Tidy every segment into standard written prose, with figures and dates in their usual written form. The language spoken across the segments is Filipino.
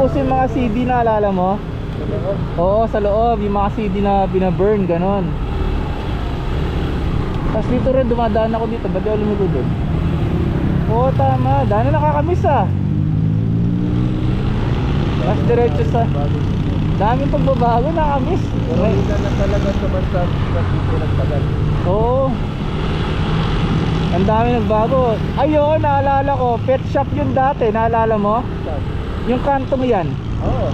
uso yung mga CD na alala mo? Oo, sa loob, yung mga CD na binaburn, ganon. Tapos dito rin, dumadaan ako dito, ba't di ako lumigo doon? Oo, tama, daan na nakakamiss ah. Tapos diretso sa daming pagbabago, nakakamiss. Pero hindi na talaga naman sa dito nagtagal. Oo, ang dami nagbago. Ayun, naalala ko, pet shop yun dati, naalala mo? Yung kantong yan. Oo,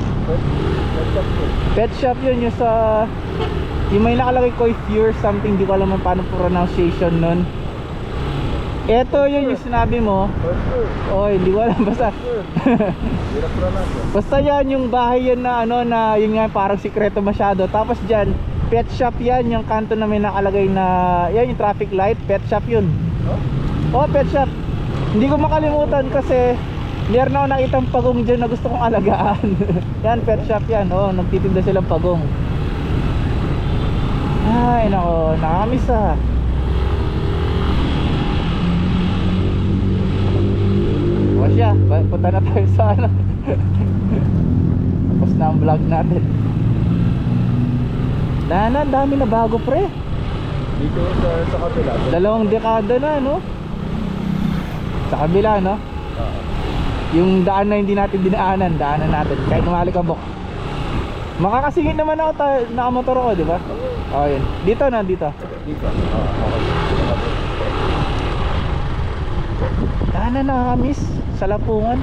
Pet shop yun, yung sa yung may nakalagay Koi Pure something, di ko alam paano pronunciation nun. Eto yun yung sinabi mo. Oh, hindi ko alam, basta basta yan, yung bahay yan na ano, na yun nga parang sikreto masyado. Tapos dyan, pet shop yan, yung kanto na may nakalagay na yan, yung traffic light, pet shop yun. Oh, pet shop. Hindi ko makalimutan kasi meron ako nakitang pagong dyan na gusto kong alagaan. Yan, pet shop yan. Oh, nagtitinda silang pagong. Ay, nako, nakamiss ah. O siya, punta na tayo sa ano. Tapos na ang vlog natin. Dana, dami na bago pre. Dito sa kabila. 2 dekada na, no? Sa kabila, no? Yung daan na hindi natin dinaanan, daanan natin kahit umalikabok. Makakasingit naman ako tayo, nakamotor ako, di ba? Oh, yun. Dito na, dito. Dito. Daanan nakakamiss sa Lapungan.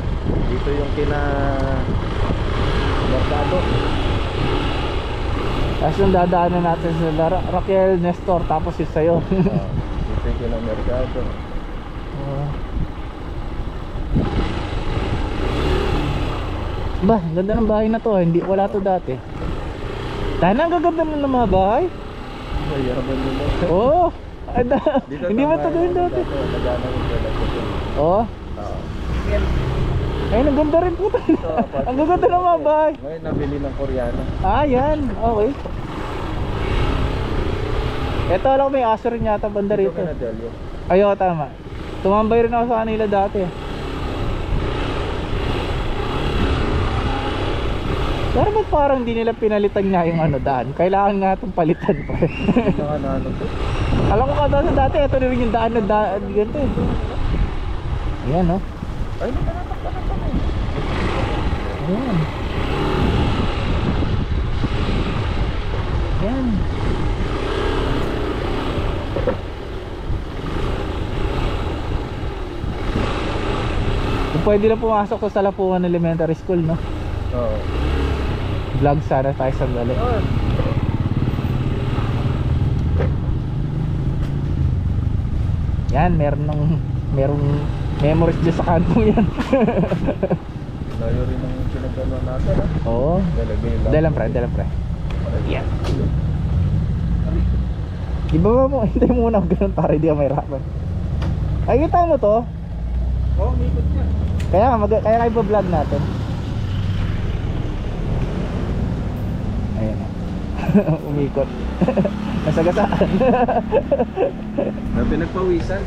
Dito yung kina Mercado. Tapos yung dadaanan natin sa Raquel, Nestor, tapos yung sayo. Dito yung kina Mercado. Ba, ganda ng bahay na to, hindi, wala to dati. Dahil ang gaganda na ng mga bahay. Mayaman nila. Oo. Hindi mo to gawin dati. Oo. Ay, naganda rin po. Ang gaganda ng mga bahay. Ngayon nabili ng Koreano. Ah, yan, okay. Eto, alam ko may aso rin yata banda rito. Ayo, tama. Tumambay rin ako sa kanila dati. Pero ba't parang hindi nila pinalitan nga yung ano daan? Kailangan nga itong palitan pa. Alam ko ka doon dati, ito na rin yung daan na daan. Ganito eh. Ayan, no? Ay, nakanatak na kami. Ayan. Ayan. Kung pwede na pumasok sa Salapungan Elementary School, no? Oo. Vlog sana tayo sandali. Yan, merong memories dyan sa kantong yan. Layo rin ang pinagano natin. Oo. Dalang pre. Yan. Di ba mo, hintay muna ako ganun para hindi ako mahirapan. Ay, kita mo to? Oo, mikot niya. Kaya kayo vlog natin. Ayan na. Umikot. Nasagasaan. Na pinagpawisan.